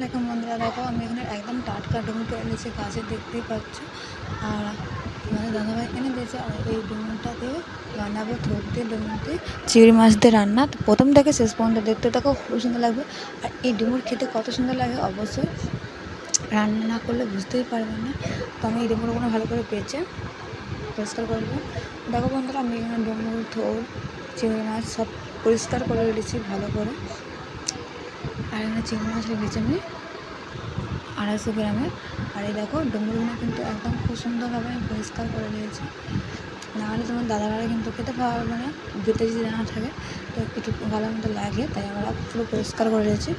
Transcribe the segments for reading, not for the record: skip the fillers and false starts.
দেখো বন্ধুরা, দেখো আমি এখানে একদম টাটকা ডুমুরটা এনেছি গাছে, দেখতেই পাচ্ছ। আর আমাদের দাদাভাই এনে দিয়েছে। আর এই ডুমুরটা দিয়ে বানাবো থোড় দিয়ে ডুমুর দিয়ে চিংড়ি মাছ দিয়ে রান্না। তো প্রথম থেকে শেষ পর্যন্ত দেখতে থাকো, খুব সুন্দর লাগবে। আর এই ডুমুর খেতে কত সুন্দর লাগে অবশ্যই রান্না না করলে বুঝতেই পারবেন না। তো আমি এই ডুমুরগুলো ভালো করে বেছে পরিষ্কার করবো। দেখো বন্ধুরা, আমি এখানে ডুমুর, থোড়, চিংড়ি মাছ সব পরিষ্কার করে রেখেছি ভালো করে। আর এখানে চিংড়ি মাছ রেখেছি আমি 250 গ্রামের। আর এই দেখো ডুমুরগুলো কিন্তু একদম খুব সুন্দরভাবে আমি পরিষ্কার করে নিয়েছি, নাহলে তোমার দাদাভাইরা কিন্তু খেতে পারবে না, ভিতরে যদি না থাকে তো একটু ভালো মতো লাগে, তাই আমরা পুরো পরিষ্কার করে নিয়েছি।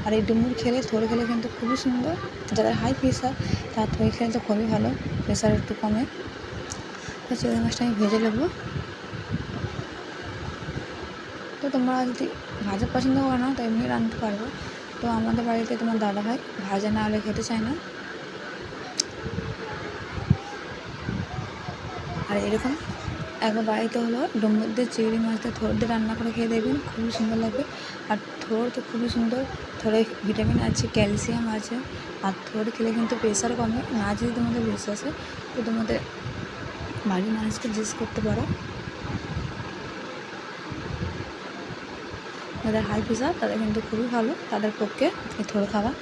আর এই ডুমুর খেলে, থোড় খেলে কিন্তু খুবই সুন্দর। যাদের হাই প্রেশার তার থোড় খেলে তো খুবই ভালো, প্রেশার একটু কমে। তো চিংড়ি মাছটা আমি ভেজে নেবো। তো তোমরা যদি ভাজা পছন্দ করো না তো এমনি রাঁধতে পারবো। তো আমাদের বাড়িতে তোমার দাদাভাই ভাজা না হলে খেতে চায় না। আর এরকম একবার বাড়িতে হলো ডুমুর দিয়ে চিংড়ি মাছ দিয়ে থোড় দিয়ে রান্না করে খেয়ে দেখবেন, খুবই সুন্দর লাগবে। আর থোড় তো খুবই সুন্দর, থোড়ে ভিটামিন আছে, ক্যালসিয়াম আছে। আর থোড় খেলে কিন্তু প্রেশার কমে। না যদি তোমাদের বিশ্বাস হয় তো তোমাদের বাড়ির মানুষকে জিজ্ঞেস করতে পারো, যাদের হাই প্রেশার তাদের কিন্তু খুবই ভালো, তাদের পক্ষে এই থোড় খাওয়া।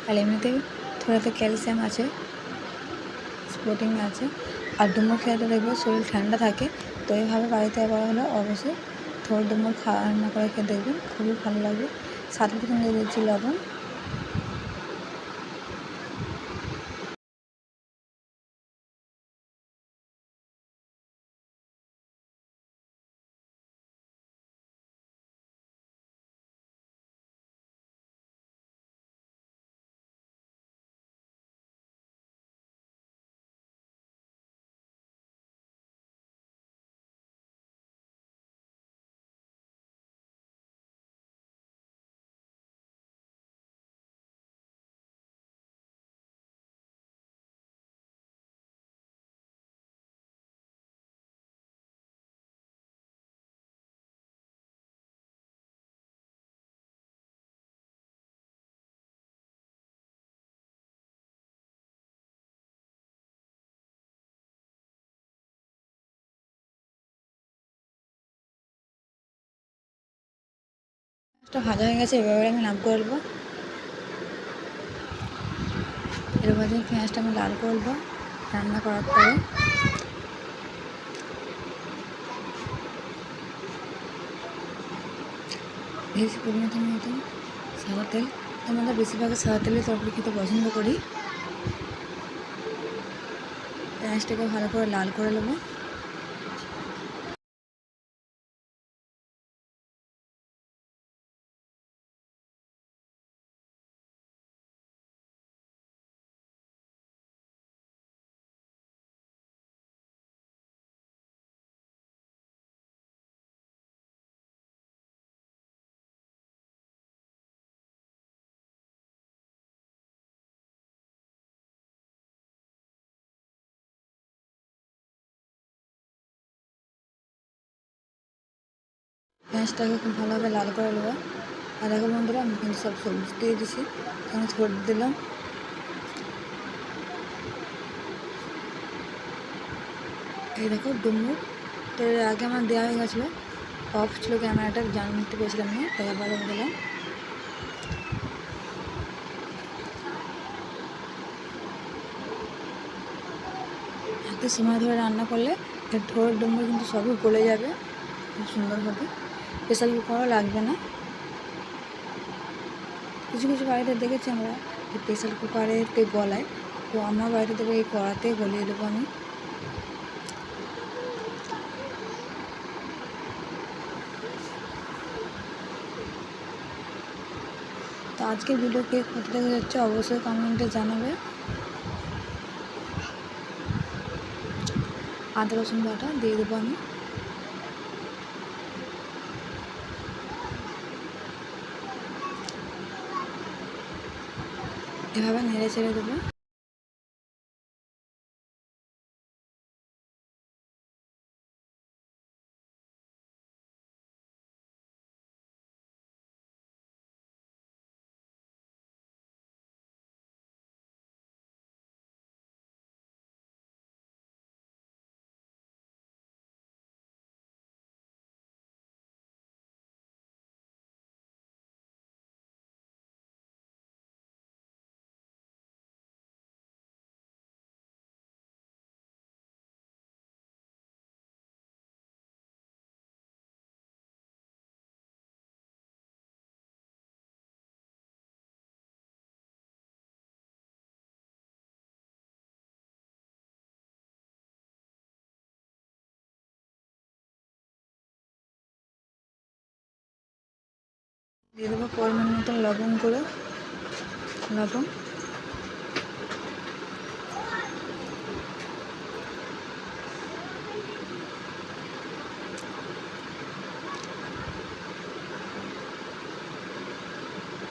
আর এমনিতেই থোড়াতে ক্যালসিয়াম আছে, প্রোটিন আছে। আর ডুমুর খেতে দেখবে শরীর ঠান্ডা থাকে। তো এইভাবে বাড়িতে একবার হলে অবশ্যই থোড় ডুমুর রান্না করে খেয়ে দেখবেন, খুবই ভালো লাগবে। সাথে কিন্তু দিয়ে দিচ্ছি লবণ। মাছটা ভাজা হয়ে গেছে, এবারে আমি নাম করে নেবো। এরপর দিয়ে পেঁয়াজটা আমি লাল করবো রান্না করার পরে। ভেজে পরিমাণ মতন সাদা তেল। আমরা বেশিরভাগ সাদা তেলে তরকারি খেতে পছন্দ করি। পেঁয়াজটাকে ভালো করে লাল করে নেবো। পেঁয়াজটাকে খুব ভালোভাবে লাল করে নেবো। আর দেখো বন্ধুরা, আমি কিন্তু সব সবজি দিয়ে দিছি, এখানে থোড় দিলাম। এই দেখো ডুমুর, তো এর আগে আমার দেওয়া হয়ে গেছিলো, অফ ছিল ক্যামেরাটা, জানতে পেরেছিলাম না, তাই আবার দিলাম। একটু সময় ধরে রান্না করলে এর থোড় ডুমুর কিন্তু সবই গলে যাবে খুব সুন্দরভাবে, প্রেসার কুকারও লাগবে না। কিছু কিছু বাড়িতে দেখেছি আমরা যে প্রেসার কুকারেতে গলায়, তো আমার বাড়িতে দেবো এই কড়াতেই গলিয়ে দেবো আমি। তো আজকের ভিডিও কে কোথা থেকে যাচ্ছে অবশ্যই কমেন্টে জানাবে। আদা রসুন বাটা দিয়ে দেবো আমি। এভাবে নেড়ে ছেড়ে দেবো। দিয়ে দেবো পরিমাণ মতো লবণ করে, লবণ।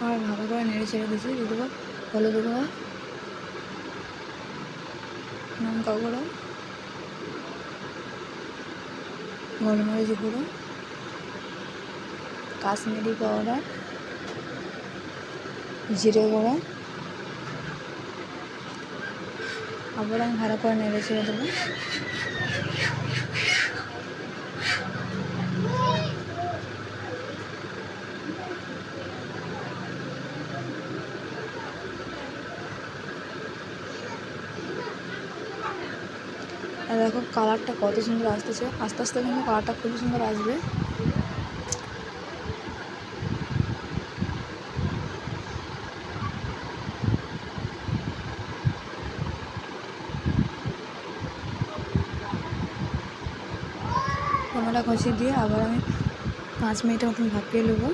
আর ভালো করে নেড়ে ছেড়ে দিয়েছি। দিয়ে দেবো হলুদ গুঁড়ো, লঙ্কা গুঁড়ো, গোলমরিচ গুঁড়ো, কাশ্মীরি পাউডার, জিরে গুঁড়ো। আবার আমি ভালো করে নেড়ে ছেড়ে দেবো। আর দেখো কালারটা কত সুন্দর আসতেছে, আস্তে আস্তে কিন্তু কালারটা খুবই সুন্দর আসবে। টমেটো কষিয়ে দিয়ে আবার আমি 5 মিনিটের মতন ভাপিয়ে নেবো।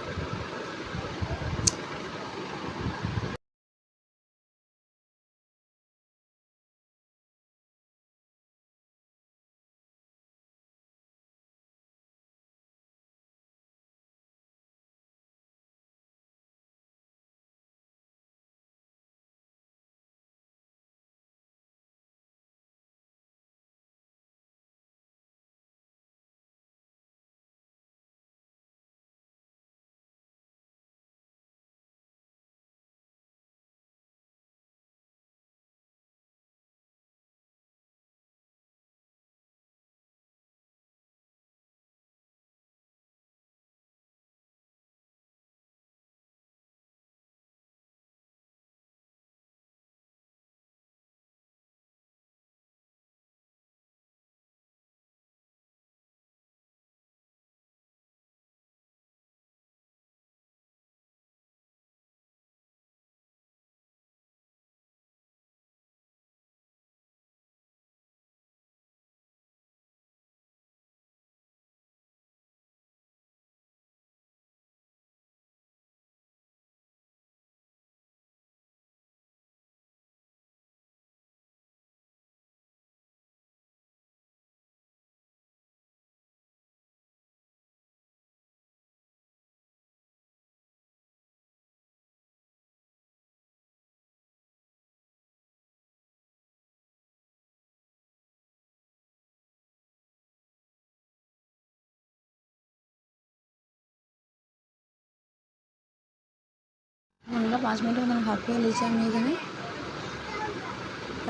আমরা 5 মিনিটের মতন ভাপিয়ে নিয়েছি আমি এখানে।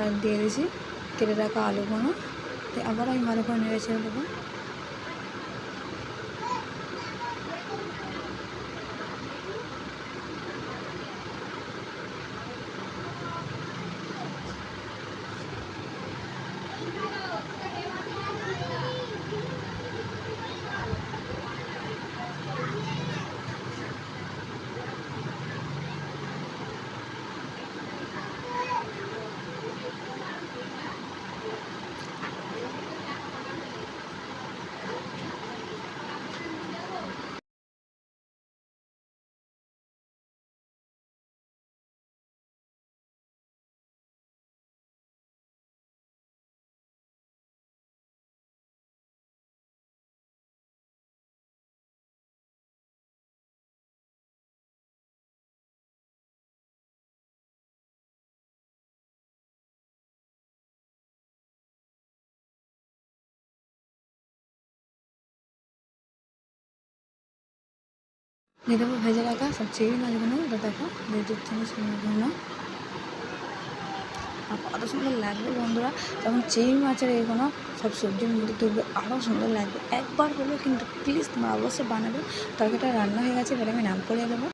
আর দিয়ে দিয়েছি কেটে রাখা আলুগুলো। আবার আমি ভালো করে নেড়ে ছেড়ে দেবো। দিয়ে দেবো ভেজে রাখা সব চিংড়ি মাছগুলো। এটা দেখো দিয়ে দিচ্ছি মাছগুলো। আর কত সুন্দর লাগবে বন্ধুরা, তখন চিংড়ি মাছের এগুলো সব সবজির মধ্যে তুলবে, আরও সুন্দর লাগবে। একবার হলেও কিন্তু প্লিজ তোমরা অবশ্যই বানাবে। তরকারিটা রান্না হয়ে গেছে, এবার আমি নাম করে দেবো।